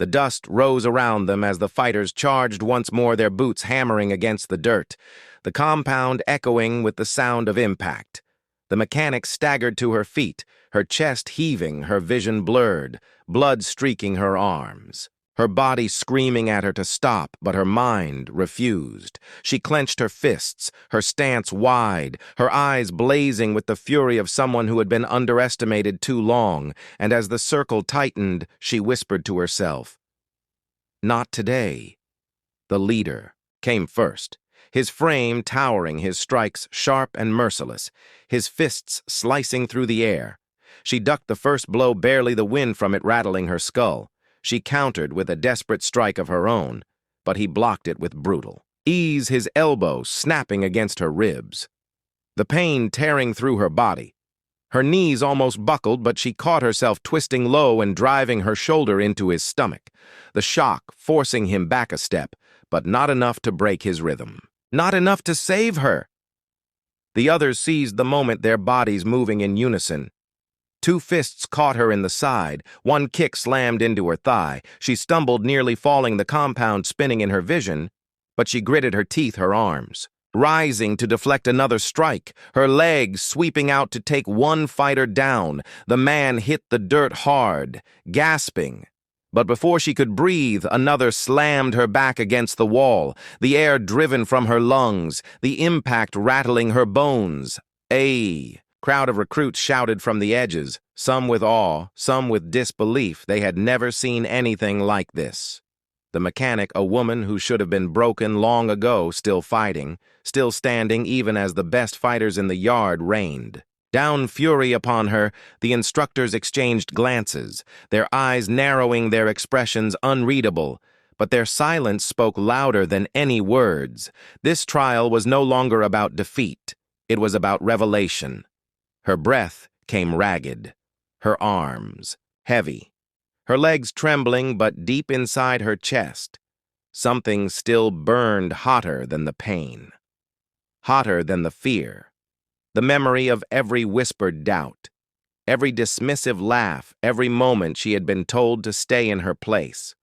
The dust rose around them as the fighters charged once more, their boots hammering against the dirt, the compound echoing with the sound of impact. The mechanic staggered to her feet, her chest heaving, her vision blurred, blood streaking her arms. Her body screaming at her to stop, but her mind refused. She clenched her fists, her stance wide, her eyes blazing with the fury of someone who had been underestimated too long, and as the circle tightened, she whispered to herself, "Not today." The leader came first, his frame towering, his strikes sharp and merciless, his fists slicing through the air. She ducked the first blow, barely the wind from it rattling her skull. She countered with a desperate strike of her own, but he blocked it with brutal ease, his elbow snapping against her ribs. The pain tearing through her body. Her knees almost buckled, but she caught herself twisting low and driving her shoulder into his stomach, the shock forcing him back a step, but not enough to break his rhythm. Not enough to save her. The others seized the moment, their bodies moving in unison. Two fists caught her in the side, one kick slammed into her thigh. She stumbled, nearly falling, the compound spinning in her vision, but she gritted her teeth, her arms, rising to deflect another strike, her legs sweeping out to take one fighter down. The man hit the dirt hard, gasping. But before she could breathe, another slammed her back against the wall, the air driven from her lungs, the impact rattling her bones. "Ay!" Crowd of recruits shouted from the edges, some with awe, some with disbelief. They had never seen anything like this. The mechanic, a woman who should have been broken long ago, still fighting, still standing even as the best fighters in the yard reigned. Down fury upon her, the instructors exchanged glances, their eyes narrowing, their expressions unreadable. But their silence spoke louder than any words. This trial was no longer about defeat. It was about revelation. Her breath came ragged, her arms heavy, her legs trembling, but deep inside her chest, something still burned hotter than the pain, hotter than the fear, the memory of every whispered doubt, every dismissive laugh, every moment she had been told to stay in her place.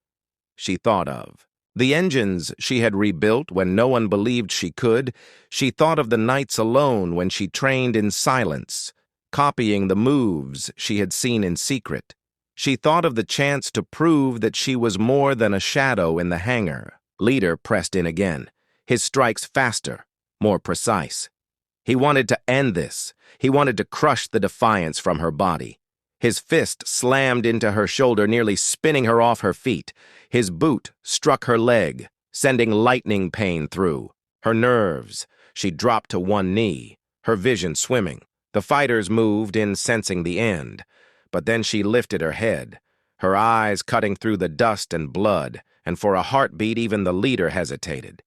She thought of the engines she had rebuilt when no one believed she could. She thought of the nights alone when she trained in silence, copying the moves she had seen in secret. She thought of the chance to prove that she was more than a shadow in the hangar. Leader pressed in again, his strikes faster, more precise. He wanted to end this. He wanted to crush the defiance from her body. His fist slammed into her shoulder, nearly spinning her off her feet. His boot struck her leg, sending lightning pain through her nerves. She dropped to one knee, her vision swimming. The fighters moved in, sensing the end. But then she lifted her head, her eyes cutting through the dust and blood, and for a heartbeat even the leader hesitated.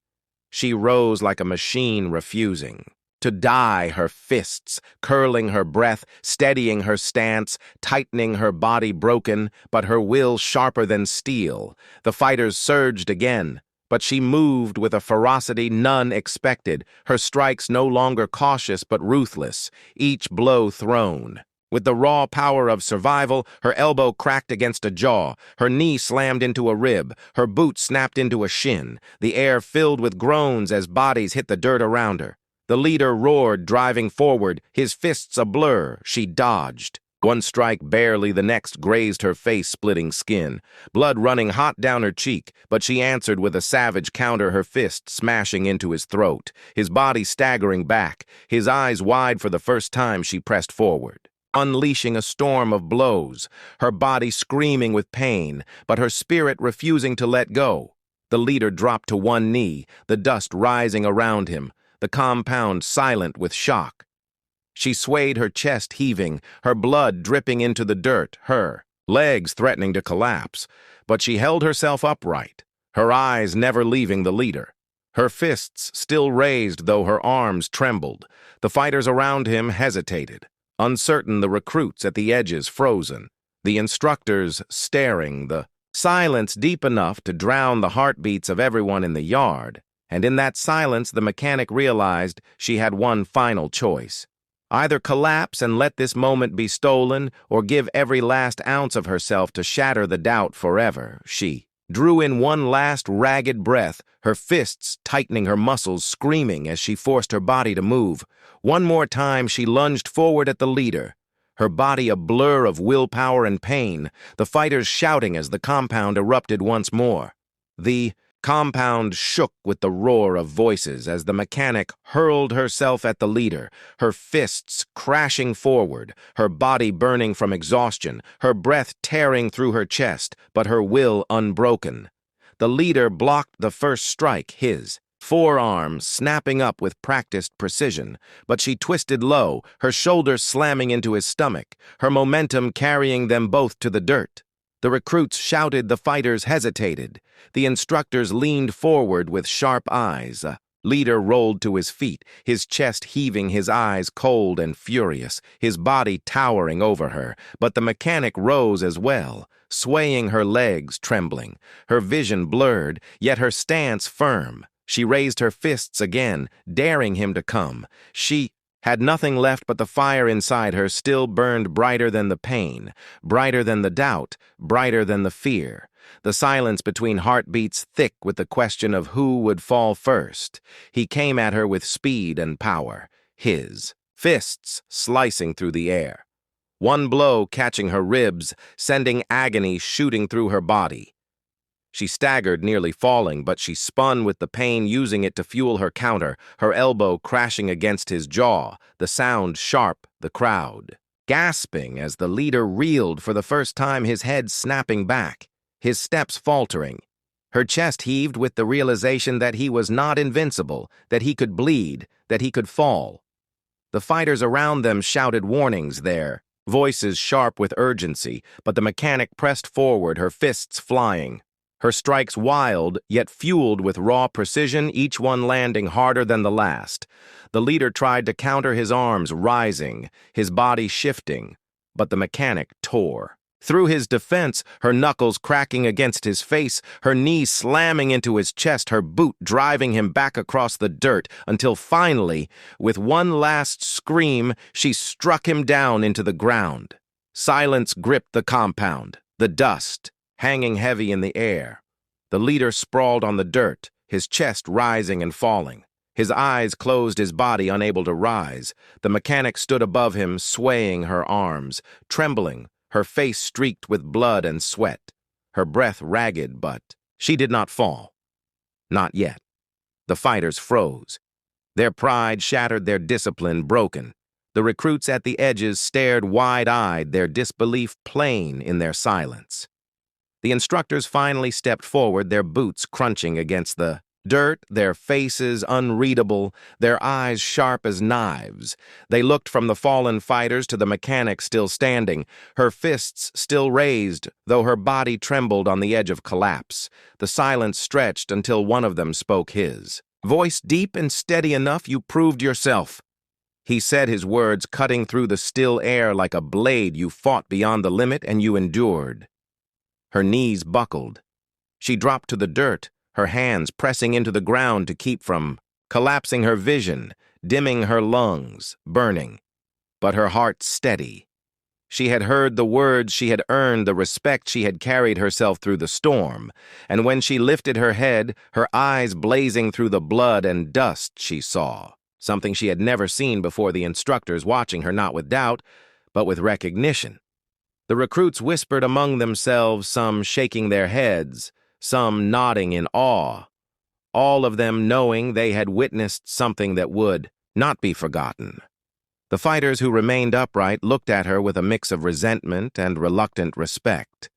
She rose like a machine refusing to die, her fists curling her breath, steadying her stance, tightening her body broken, but her will sharper than steel. The fighters surged again, but she moved with a ferocity none expected, her strikes no longer cautious but ruthless, each blow thrown. With the raw power of survival, her elbow cracked against a jaw, her knee slammed into a rib, her boot snapped into a shin, the air filled with groans as bodies hit the dirt around her. The leader roared, driving forward, his fists a blur. She dodged. One strike barely, the next grazed her face, splitting skin, blood running hot down her cheek, but she answered with a savage counter, her fist smashing into his throat, his body staggering back, his eyes wide for the first time. She pressed forward, unleashing a storm of blows, her body screaming with pain, but her spirit refusing to let go. The leader dropped to one knee, the dust rising around him, the compound silent with shock. She swayed, her chest heaving, her blood dripping into the dirt, her legs threatening to collapse, but she held herself upright, her eyes never leaving the leader. Her fists still raised, though her arms trembled. The fighters around him hesitated, uncertain, the recruits at the edges frozen, the instructors staring, the silence deep enough to drown the heartbeats of everyone in the yard. And in that silence, the mechanic realized she had one final choice. Either collapse and let this moment be stolen, or give every last ounce of herself to shatter the doubt forever. She drew in one last ragged breath, her fists tightening her muscles, screaming as she forced her body to move. One more time she lunged forward at the leader, her body a blur of willpower and pain, the fighters shouting as the compound erupted once more. The compound shook with the roar of voices as the mechanic hurled herself at the leader, her fists crashing forward, her body burning from exhaustion, her breath tearing through her chest, but her will unbroken. The leader blocked the first strike, his forearm snapping up with practiced precision, but she twisted low, her shoulders slamming into his stomach, her momentum carrying them both to the dirt. The recruits shouted, the fighters hesitated. The instructors leaned forward with sharp eyes. A leader rolled to his feet, his chest heaving, his eyes cold and furious, his body towering over her. But the mechanic rose as well, swaying, her legs trembling, her vision blurred, yet her stance firm. She raised her fists again, daring him to come. She had nothing left but the fire inside her still burned brighter than the pain, brighter than the doubt, brighter than the fear. The silence between heartbeats thick with the question of who would fall first. He came at her with speed and power, his fists slicing through the air. One blow catching her ribs, sending agony shooting through her body. She staggered, nearly falling, but she spun with the pain, using it to fuel her counter, her elbow crashing against his jaw, the sound sharp, the crowd gasping as the leader reeled for the first time, his head snapping back, his steps faltering. Her chest heaved with the realization that he was not invincible, that he could bleed, that he could fall. The fighters around them shouted warnings, their voices sharp with urgency, but the mechanic pressed forward, her fists flying. Her strikes wild, yet fueled with raw precision, each one landing harder than the last. The leader tried to counter, his arms rising, his body shifting, but the mechanic tore. Through his defense, her knuckles cracking against his face, her knee slamming into his chest, her boot driving him back across the dirt, until finally, with one last scream, she struck him down into the ground. Silence gripped the compound, the dust hanging heavy in the air. The leader sprawled on the dirt, his chest rising and falling. His eyes closed, his body unable to rise. The mechanic stood above him, swaying her arms, trembling, her face streaked with blood and sweat, her breath ragged, but she did not fall. Not yet. The fighters froze. Their pride shattered, their discipline broken. The recruits at the edges stared wide-eyed, their disbelief plain in their silence. The instructors finally stepped forward, their boots crunching against the dirt, their faces unreadable, their eyes sharp as knives. They looked from the fallen fighters to the mechanic still standing, her fists still raised, though her body trembled on the edge of collapse. The silence stretched until one of them spoke, his voice deep and steady enough. "You proved yourself." He said, his words cutting through the still air like a blade. "You fought beyond the limit, and you endured." Her knees buckled. She dropped to the dirt, her hands pressing into the ground to keep from collapsing, her vision, dimming, her lungs burning. But her heart steady. She had heard the words, she had earned the respect, she had carried herself through the storm. And when she lifted her head, her eyes blazing through the blood and dust, she saw something she had never seen before, the instructors watching her not with doubt, but with recognition. The recruits whispered among themselves, some shaking their heads, some nodding in awe, all of them knowing they had witnessed something that would not be forgotten. The fighters who remained upright looked at her with a mix of resentment and reluctant respect,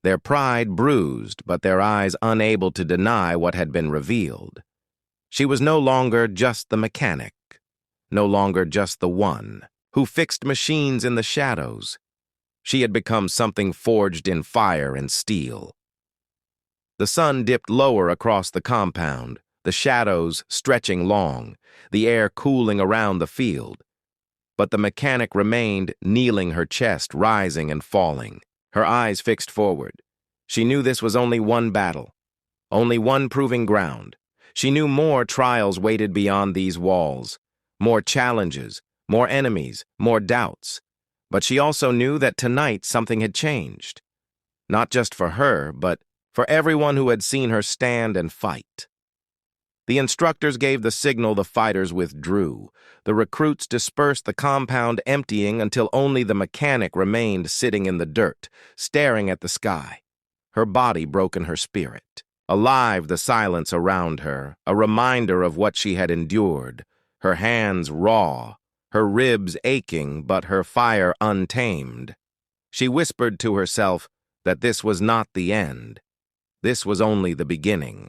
their pride bruised, but their eyes unable to deny what had been revealed. She was no longer just the mechanic, no longer just the one who fixed machines in the shadows. She had become something forged in fire and steel. The sun dipped lower across the compound, the shadows stretching long, the air cooling around the field. But the mechanic remained, kneeling, her chest rising and falling, her eyes fixed forward. She knew this was only one battle, only one proving ground. She knew more trials waited beyond these walls, more challenges, more enemies, more doubts. But she also knew that tonight something had changed. Not just for her, but for everyone who had seen her stand and fight. The instructors gave the signal, the fighters withdrew. The recruits dispersed, the compound emptying until only the mechanic remained sitting in the dirt, staring at the sky. Her body broken, her spirit. Alive, the silence around her, a reminder of what she had endured. Her hands raw, her ribs aching, but her fire untamed. She whispered to herself that this was not the end. This was only the beginning.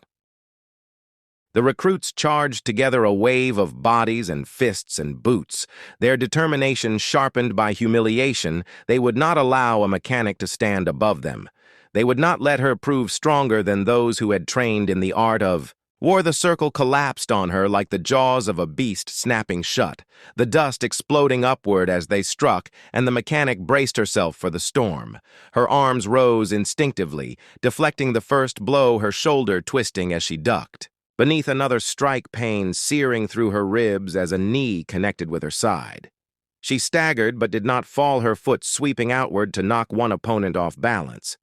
The recruits charged together, a wave of bodies and fists and boots. Their determination sharpened by humiliation, they would not allow a mechanic to stand above them. They would not let her prove stronger than those who had trained in the art of war. The circle collapsed on her like the jaws of a beast snapping shut, the dust exploding upward as they struck, and the mechanic braced herself for the storm. Her arms rose instinctively, deflecting the first blow, her shoulder twisting as she ducked. Beneath, another strike, pain searing through her ribs as a knee connected with her side. She staggered but did not fall, her foot sweeping outward to knock one opponent off balance.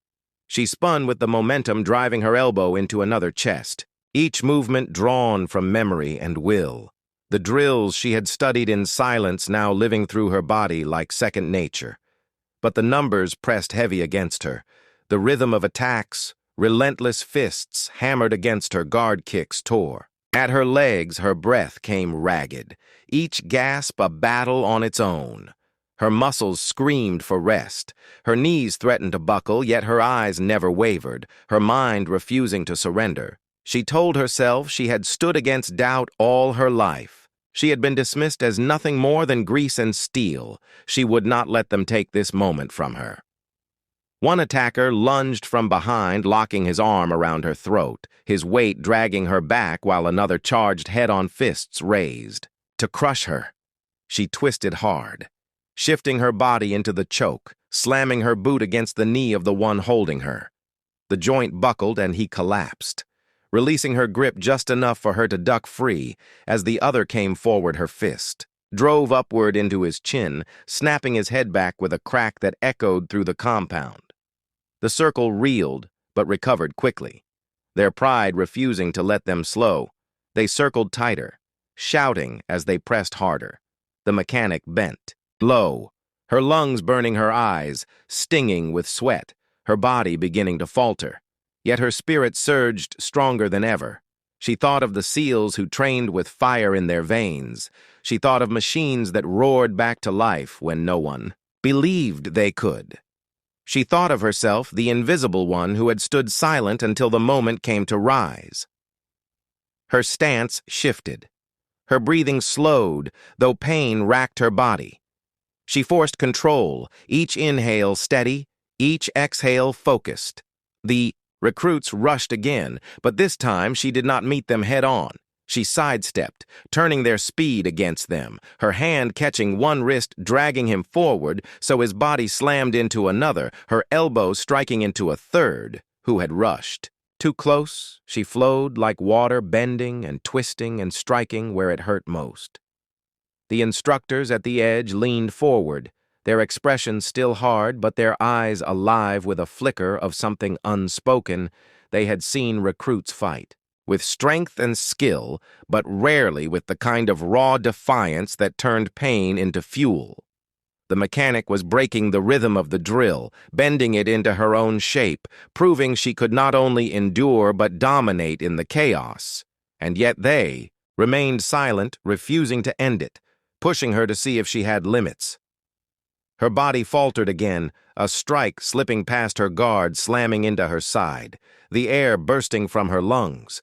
She spun with the momentum, driving her elbow into another chest, each movement drawn from memory and will. The drills she had studied in silence now living through her body like second nature. But the numbers pressed heavy against her. The rhythm of attacks, relentless fists hammered against her, guard kicks tore. At her legs, her breath came ragged, each gasp a battle on its own. Her muscles screamed for rest. Her knees threatened to buckle, yet her eyes never wavered, her mind refusing to surrender. She told herself she had stood against doubt all her life. She had been dismissed as nothing more than grease and steel. She would not let them take this moment from her. One attacker lunged from behind, locking his arm around her throat, his weight dragging her back while another charged head-on, fists raised. To crush her, she twisted hard, shifting her body into the choke, slamming her boot against the knee of the one holding her. The joint buckled and he collapsed, releasing her grip just enough for her to duck free as the other came forward. Her fist drove upward into his chin, snapping his head back with a crack that echoed through the compound. The circle reeled, but recovered quickly, their pride refusing to let them slow. They circled tighter, shouting as they pressed harder. The mechanic bent low, her lungs burning, her eyes stinging with sweat, her body beginning to falter. Yet her spirit surged stronger than ever. She thought of the SEALs who trained with fire in their veins. She thought of machines that roared back to life when no one believed they could. She thought of herself, the invisible one who had stood silent until the moment came to rise. Her stance shifted. Her breathing slowed, though pain racked her body. She forced control, each inhale steady, each exhale focused. The recruits rushed again, but this time she did not meet them head-on. She sidestepped, turning their speed against them, her hand catching one wrist, dragging him forward so his body slammed into another, her elbow striking into a third, who had rushed. Too close, she flowed like water, bending and twisting and striking where it hurt most. The instructors at the edge leaned forward, their expressions still hard, but their eyes alive with a flicker of something unspoken. They had seen recruits fight, with strength and skill, but rarely with the kind of raw defiance that turned pain into fuel. The mechanic was breaking the rhythm of the drill, bending it into her own shape, proving she could not only endure but dominate in the chaos. And yet they remained silent, refusing to end it, pushing her to see if she had limits. Her body faltered again, a strike slipping past her guard, slamming into her side, the air bursting from her lungs.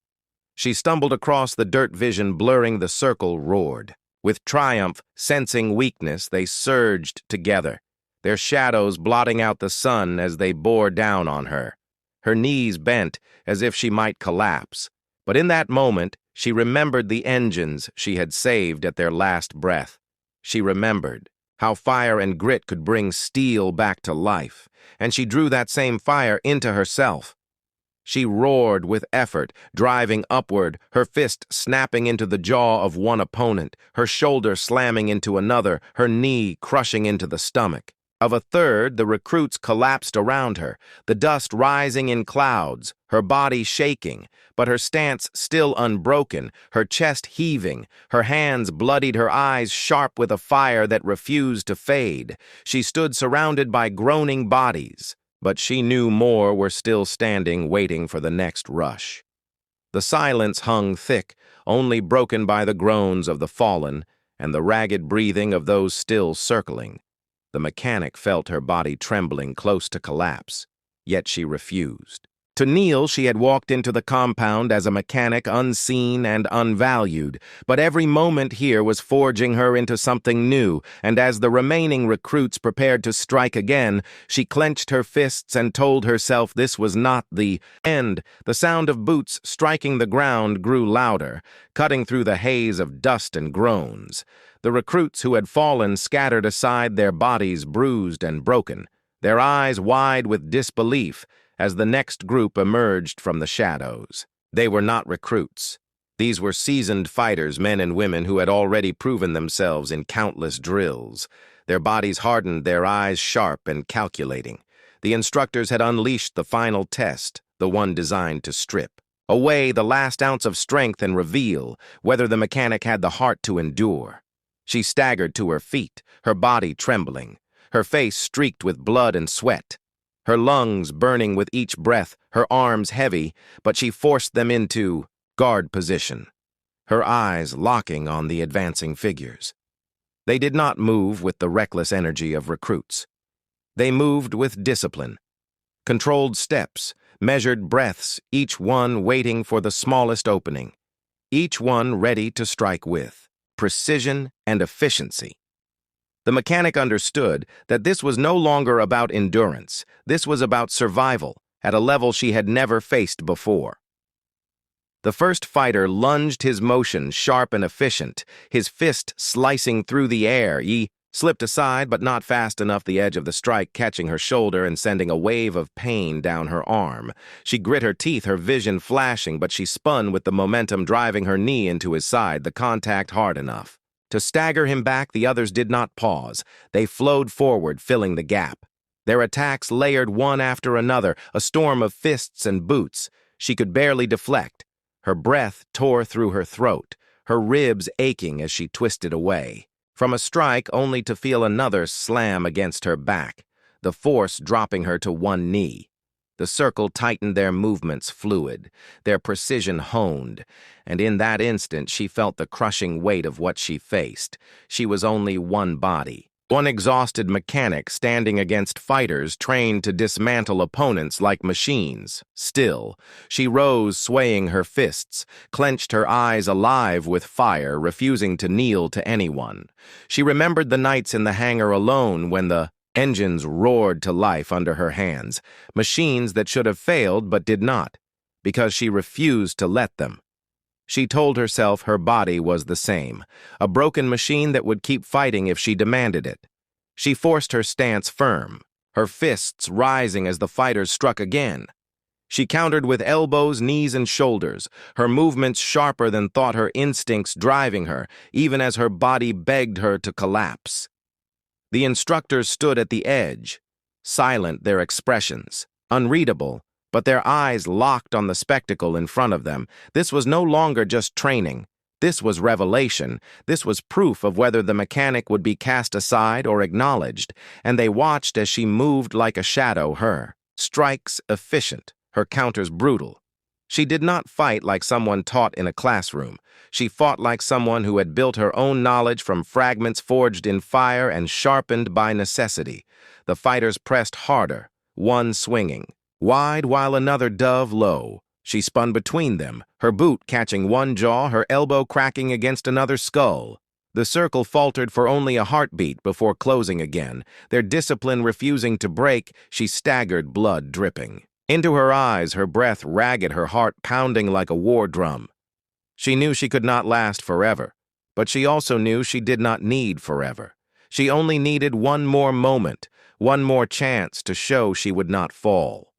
She stumbled across the dirt, vision blurring, the circle roared. With triumph, sensing weakness, they surged together, their shadows blotting out the sun as they bore down on her. Her knees bent as if she might collapse, but in that moment, she remembered the engines she had saved at their last breath. She remembered how fire and grit could bring steel back to life, and she drew that same fire into herself. She roared with effort, driving upward, her fist snapping into the jaw of one opponent, her shoulder slamming into another, her knee crushing into the stomach. Of a third, the recruits collapsed around her, the dust rising in clouds, her body shaking, but her stance still unbroken, her chest heaving, her hands bloodied, her eyes sharp with a fire that refused to fade. She stood surrounded by groaning bodies, but she knew more were still standing, waiting for the next rush. The silence hung thick, only broken by the groans of the fallen and the ragged breathing of those still circling. The mechanic felt her body trembling close to collapse, yet she refused. To Neil, she had walked into the compound as a mechanic unseen and unvalued, but every moment here was forging her into something new, and as the remaining recruits prepared to strike again, she clenched her fists and told herself this was not the end. The sound of boots striking the ground grew louder, cutting through the haze of dust and groans. The recruits who had fallen scattered aside, their bodies bruised and broken, their eyes wide with disbelief as the next group emerged from the shadows. They were not recruits. These were seasoned fighters, men and women who had already proven themselves in countless drills. Their bodies hardened, their eyes sharp and calculating. The instructors had unleashed the final test, the one designed to strip away the last ounce of strength and reveal whether the mechanic had the heart to endure. She staggered to her feet, her body trembling, her face streaked with blood and sweat, her lungs burning with each breath, her arms heavy, but she forced them into guard position, her eyes locking on the advancing figures. They did not move with the reckless energy of recruits. They moved with discipline, controlled steps, measured breaths, each one waiting for the smallest opening, each one ready to strike with precision and efficiency. The mechanic understood that this was no longer about endurance. This was about survival at a level she had never faced before. The first fighter lunged, his motion sharp and efficient, his fist slicing through the air. He slipped aside, but not fast enough, the edge of the strike catching her shoulder and sending a wave of pain down her arm. She grit her teeth, her vision flashing, but she spun with the momentum driving her knee into his side, the contact hard enough. To stagger him back, the others did not pause. They flowed forward, filling the gap. Their attacks layered one after another, a storm of fists and boots. She could barely deflect. Her breath tore through her throat, her ribs aching as she twisted away from a strike, only to feel another slam against her back, the force dropping her to one knee. The circle tightened, their movements fluid, their precision honed, and in that instant she felt the crushing weight of what she faced. She was only one body, one exhausted mechanic standing against fighters trained to dismantle opponents like machines. Still, she rose, swaying her fists, clenched, her eyes alive with fire, refusing to kneel to anyone. She remembered the nights in the hangar alone when the engines roared to life under her hands, machines that should have failed but did not, because she refused to let them. She told herself her body was the same, a broken machine that would keep fighting if she demanded it. She forced her stance firm, her fists rising as the fighters struck again. She countered with elbows, knees, and shoulders, her movements sharper than thought, her instincts driving her, even as her body begged her to collapse. The instructors stood at the edge, silent, their expressions unreadable, but their eyes locked on the spectacle in front of them. This was no longer just training. This was revelation. This was proof of whether the mechanic would be cast aside or acknowledged, and they watched as she moved like a shadow, her strikes efficient, her counters brutal. She did not fight like someone taught in a classroom. She fought like someone who had built her own knowledge from fragments forged in fire and sharpened by necessity. The fighters pressed harder, one swinging wide while another dove low. She spun between them, her boot catching one jaw, her elbow cracking against another skull. The circle faltered for only a heartbeat before closing again, their discipline refusing to break. She staggered, blood dripping into her eyes, her breath ragged, her heart pounding like a war drum. She knew she could not last forever, but she also knew she did not need forever. She only needed one more moment, one more chance to show she would not fall.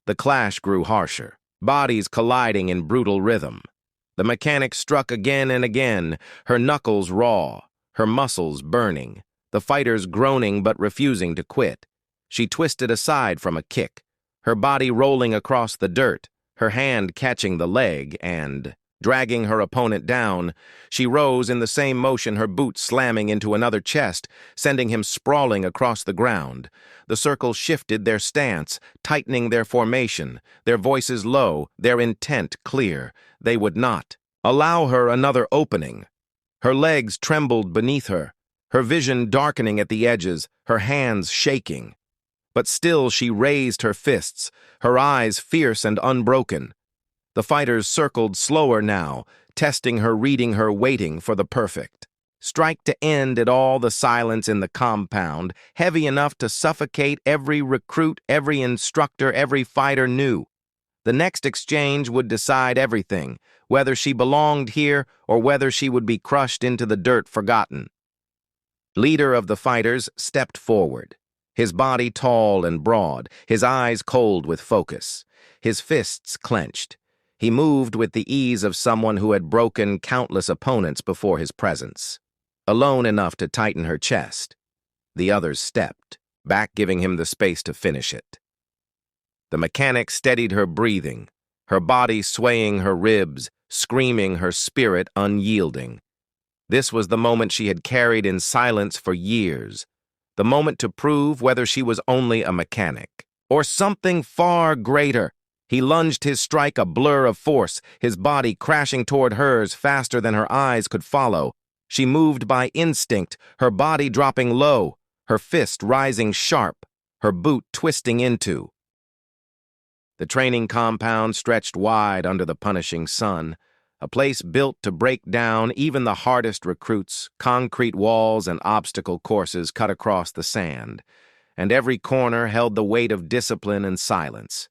The clash grew harsher. bodies colliding in brutal rhythm. The mechanic struck again and again, her knuckles raw, her muscles burning, the fighters groaning but refusing to quit. She twisted aside from a kick, her body rolling across the dirt, her hand catching the leg and, dragging her opponent down, she rose in the same motion, her boot slamming into another chest, sending him sprawling across the ground. The circle shifted their stance, tightening their formation, their voices low, their intent clear. They would not allow her another opening. Her legs trembled beneath her, her vision darkening at the edges, her hands shaking. But still she raised her fists, her eyes fierce and unbroken. The fighters circled slower now, testing her, reading her, waiting for the perfect strike to end it all. The silence in the compound, heavy enough to suffocate every recruit, every instructor, every fighter knew. The next exchange would decide everything, whether she belonged here or whether she would be crushed into the dirt forgotten. Leader of the fighters stepped forward, his body tall and broad, his eyes cold with focus, his fists clenched. He moved with the ease of someone who had broken countless opponents before his presence, alone enough to tighten her chest. The others stepped, back giving him the space to finish it. The mechanic steadied her breathing, her body swaying her ribs, screaming, her spirit unyielding. This was the moment she had carried in silence for years, the moment to prove whether she was only a mechanic or something far greater. He lunged his strike, a blur of force, his body crashing toward hers faster than her eyes could follow. She moved by instinct, her body dropping low, her fist rising sharp, her boot twisting into. The training compound stretched wide under the punishing sun, a place built to break down even the hardest recruits. Concrete walls and obstacle courses cut across the sand, and every corner held the weight of discipline and silence.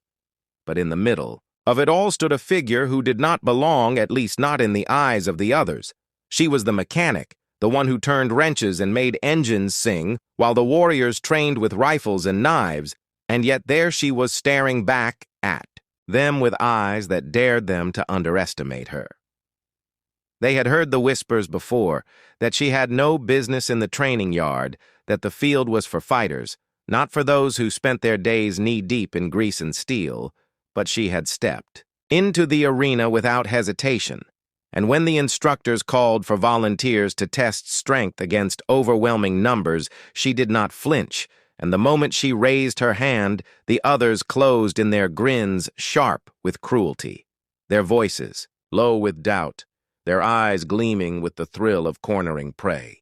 But in the middle of it all stood a figure who did not belong, at least not in the eyes of the others. She was the mechanic, the one who turned wrenches and made engines sing, while the warriors trained with rifles and knives, and yet there she was staring back at them with eyes that dared them to underestimate her. They had heard the whispers before, that she had no business in the training yard, that the field was for fighters, not for those who spent their days knee-deep in grease and steel. But she had stepped into the arena without hesitation, and when the instructors called for volunteers to test strength against overwhelming numbers, she did not flinch, and the moment she raised her hand, the others closed in their grins, sharp with cruelty, their voices low with doubt, their eyes gleaming with the thrill of cornering prey.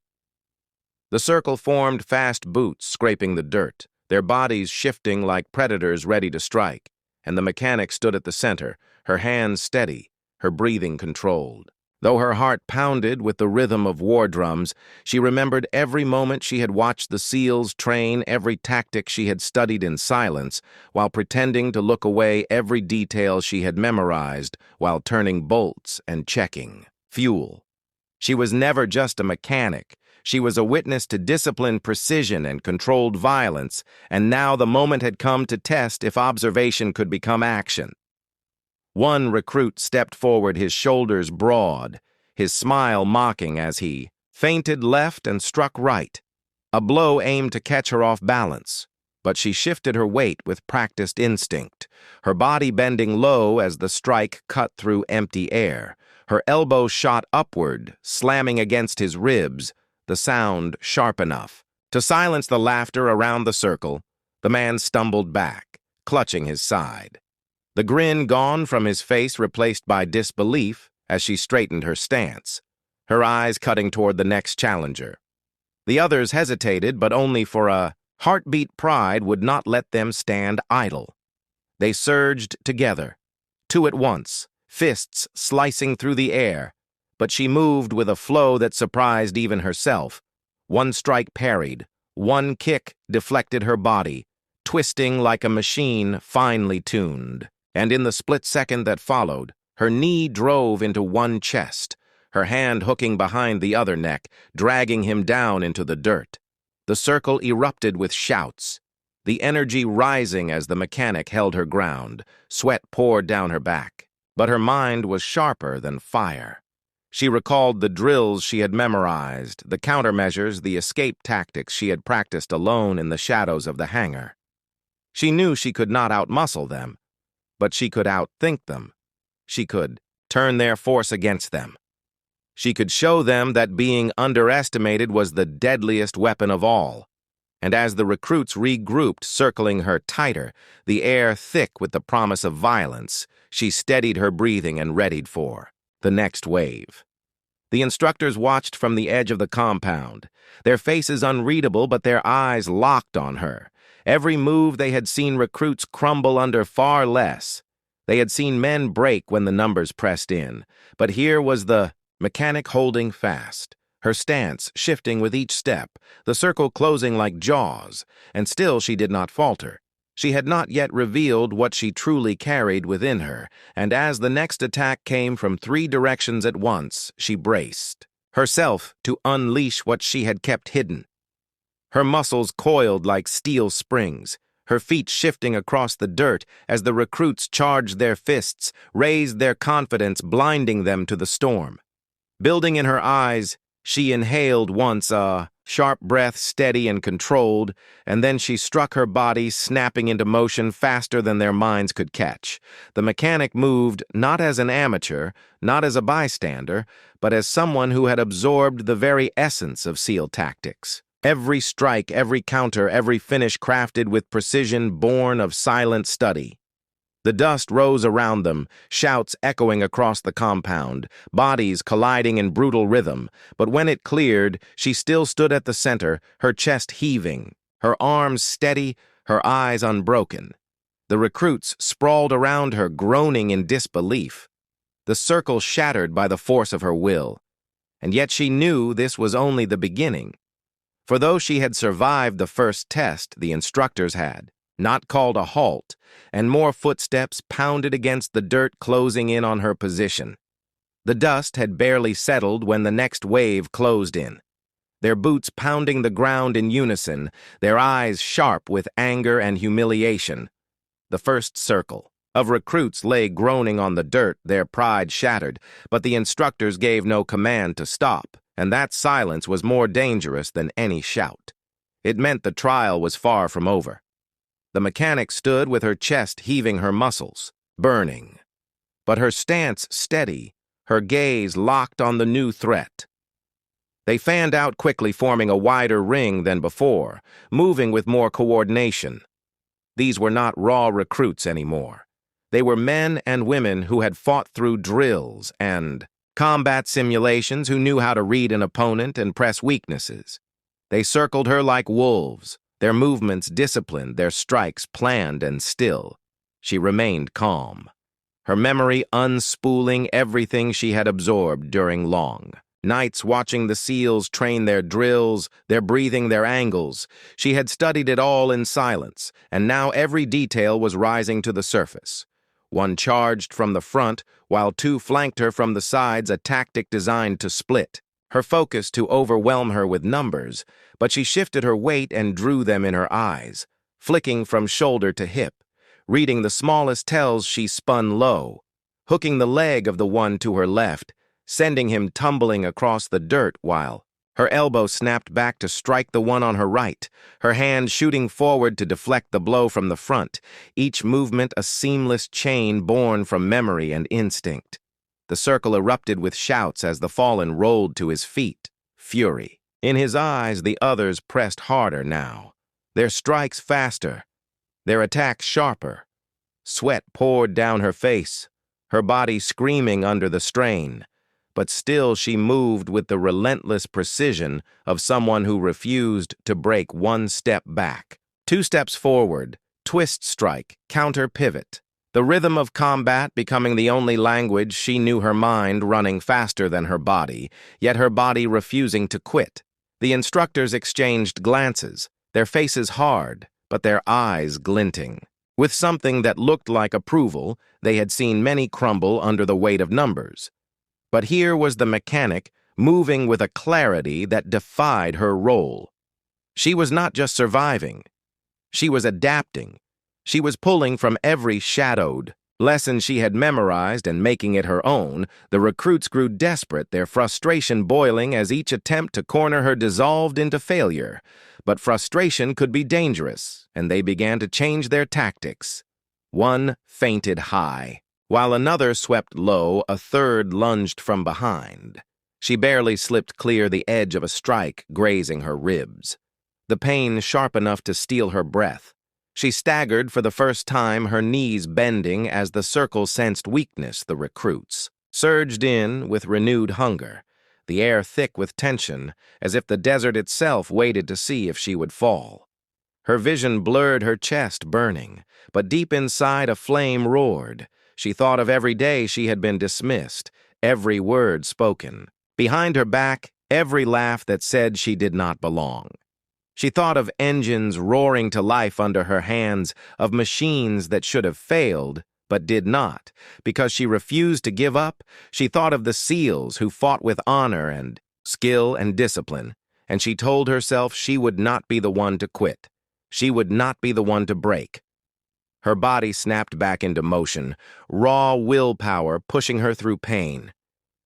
The circle formed fast boots scraping the dirt, their bodies shifting like predators ready to strike. And the mechanic stood at the center, her hands steady, her breathing controlled. Though her heart pounded with the rhythm of war drums, she remembered every moment she had watched the SEALs train, every tactic she had studied in silence, while pretending to look away, every detail she had memorized while turning bolts and checking fuel. She was never just a mechanic. She was a witness to disciplined precision and controlled violence, and now the moment had come to test if observation could become action. One recruit stepped forward, his shoulders broad, his smile mocking as he feinted left and struck right. A blow aimed to catch her off balance, but she shifted her weight with practiced instinct, her body bending low as the strike cut through empty air. Her elbow shot upward, slamming against his ribs, the sound sharp enough to silence the laughter around the circle. The man stumbled back, clutching his side. The grin gone from his face, replaced by disbelief as she straightened her stance, her eyes cutting toward the next challenger. The others hesitated, but only for a heartbeat. Pride would not let them stand idle. They surged together, two at once, fists slicing through the air. But she moved with a flow that surprised even herself. One strike parried, one kick deflected her body, twisting like a machine finely tuned. And in the split second that followed, her knee drove into one chest, her hand hooking behind the other neck, dragging him down into the dirt. The circle erupted with shouts. the energy rising as the mechanic held her ground. Sweat poured down her back. But her mind was sharper than fire. She recalled the drills she had memorized, the countermeasures, the escape tactics she had practiced alone in the shadows of the hangar. She knew she could not outmuscle them, but she could outthink them. She could turn their force against them. She could show them that being underestimated was the deadliest weapon of all. And as the recruits regrouped, circling her tighter, the air thick with the promise of violence, she steadied her breathing and readied for the next wave. The instructors watched from the edge of the compound, their faces unreadable but their eyes locked on her. Every move they had seen recruits crumble under far less. They had seen men break when the numbers pressed in, but here was the mechanic holding fast, her stance shifting with each step, the circle closing like jaws, and still she did not falter. She had not yet revealed what she truly carried within her, and as the next attack came from 3 directions at once, she braced herself to unleash what she had kept hidden. Her muscles coiled like steel springs, her feet shifting across the dirt as the recruits charged their fists, raised their confidence, blinding them to the storm. Building in her eyes, she inhaled once, a sharp breath, steady and controlled, and then she struck her body, snapping into motion faster than their minds could catch. The mechanic moved not as an amateur, not as a bystander, but as someone who had absorbed the very essence of SEAL tactics. Every strike, every counter, every finish crafted with precision born of silent study. The dust rose around them, shouts echoing across the compound, bodies colliding in brutal rhythm, but when it cleared, she still stood at the center, her chest heaving, her arms steady, her eyes unbroken. The recruits sprawled around her, groaning in disbelief. The circle shattered by the force of her will. And yet she knew this was only the beginning. For though she had survived the first test, the instructors had not called a halt, and more footsteps pounded against the dirt, closing in on her position. The dust had barely settled when the next wave closed in, their boots pounding the ground in unison, their eyes sharp with anger and humiliation. The first circle of recruits lay groaning on the dirt, their pride shattered, but the instructors gave no command to stop, and that silence was more dangerous than any shout. It meant the trial was far from over. The mechanic stood with her chest heaving, her muscles burning, but her stance steady, her gaze locked on the new threat. They fanned out quickly, forming a wider ring than before, moving with more coordination. These were not raw recruits anymore. They were men and women who had fought through drills and combat simulations, who knew how to read an opponent and press weaknesses. They circled her like wolves, their movements disciplined, their strikes planned and still. She remained calm, her memory unspooling everything she had absorbed during long nights watching the SEALs train their drills, their breathing, their angles. She had studied it all in silence, and now every detail was rising to the surface. One charged from the front, while 2 flanked her from the sides, a tactic designed to split her focus, to overwhelm her with numbers, but she shifted her weight and drew them in her eyes, flicking from shoulder to hip. Reading the smallest tells, she spun low, hooking the leg of the one to her left, sending him tumbling across the dirt, while her elbow snapped back to strike the one on her right, her hand shooting forward to deflect the blow from the front, each movement a seamless chain born from memory and instinct. The circle erupted with shouts as the fallen rolled to his feet, fury. In his eyes, the others pressed harder now, their strikes faster, their attacks sharper. Sweat poured down her face, her body screaming under the strain, but still she moved with the relentless precision of someone who refused to break 1 step back. 2 steps forward, twist strike, counter pivot. The rhythm of combat becoming the only language she knew, her mind running faster than her body, yet her body refusing to quit. The instructors exchanged glances, their faces hard, but their eyes glinting. With something that looked like approval, they had seen many crumble under the weight of numbers. But here was the mechanic moving with a clarity that defied her role. She was not just surviving. She was adapting. She was pulling from every shadowed lesson she had memorized and making it her own. The recruits grew desperate, their frustration boiling as each attempt to corner her dissolved into failure. But frustration could be dangerous, and they began to change their tactics. One fainted high. While another swept low, a third lunged from behind. She barely slipped clear the edge of a strike, grazing her ribs. The pain sharp enough to steal her breath. She staggered for the first time, her knees bending as the circle sensed weakness. The recruits surged in with renewed hunger, the air thick with tension, as if the desert itself waited to see if she would fall. Her vision blurred, her chest burning, but deep inside a flame roared. She thought of every day she had been dismissed, every word spoken. Behind her back, every laugh that said she did not belong. She thought of engines roaring to life under her hands, of machines that should have failed, but did not. Because she refused to give up, she thought of the SEALs who fought with honor and skill and discipline, and she told herself she would not be the one to quit. She would not be the one to break. Her body snapped back into motion, raw willpower pushing her through pain.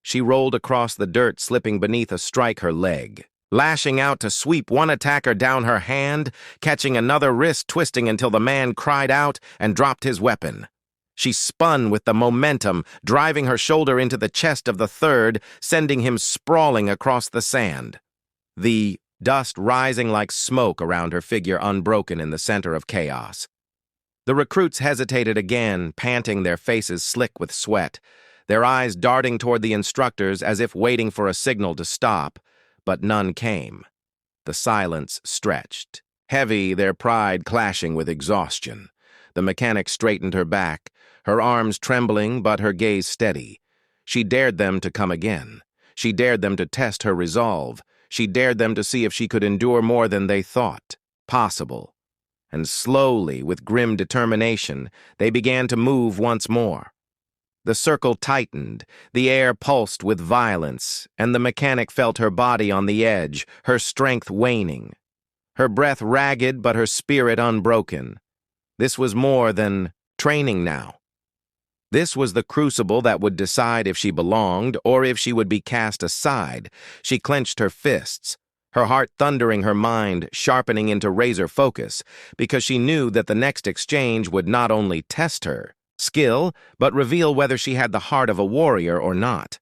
She rolled across the dirt, slipping beneath a strike her leg, lashing out to sweep one attacker down her hand, catching another, wrist twisting until the man cried out and dropped his weapon. She spun with the momentum, driving her shoulder into the chest of the third, sending him sprawling across the sand. The dust rising like smoke around her figure, unbroken in the center of chaos. The recruits hesitated again, panting, their faces slick with sweat, their eyes darting toward the instructors as if waiting for a signal to stop, but none came. The silence stretched, heavy, their pride clashing with exhaustion. The mechanic straightened her back, her arms trembling but her gaze steady. She dared them to come again. She dared them to test her resolve. She dared them to see if she could endure more than they thought possible. And slowly, with grim determination, they began to move once more. The circle tightened, the air pulsed with violence, and the mechanic felt her body on the edge, her strength waning. Her breath ragged, but her spirit unbroken. This was more than training now. This was the crucible that would decide if she belonged or if she would be cast aside. She clenched her fists, her heart thundering, her mind sharpening into razor focus, because she knew that the next exchange would not only test her skill, but reveal whether she had the heart of a warrior or not.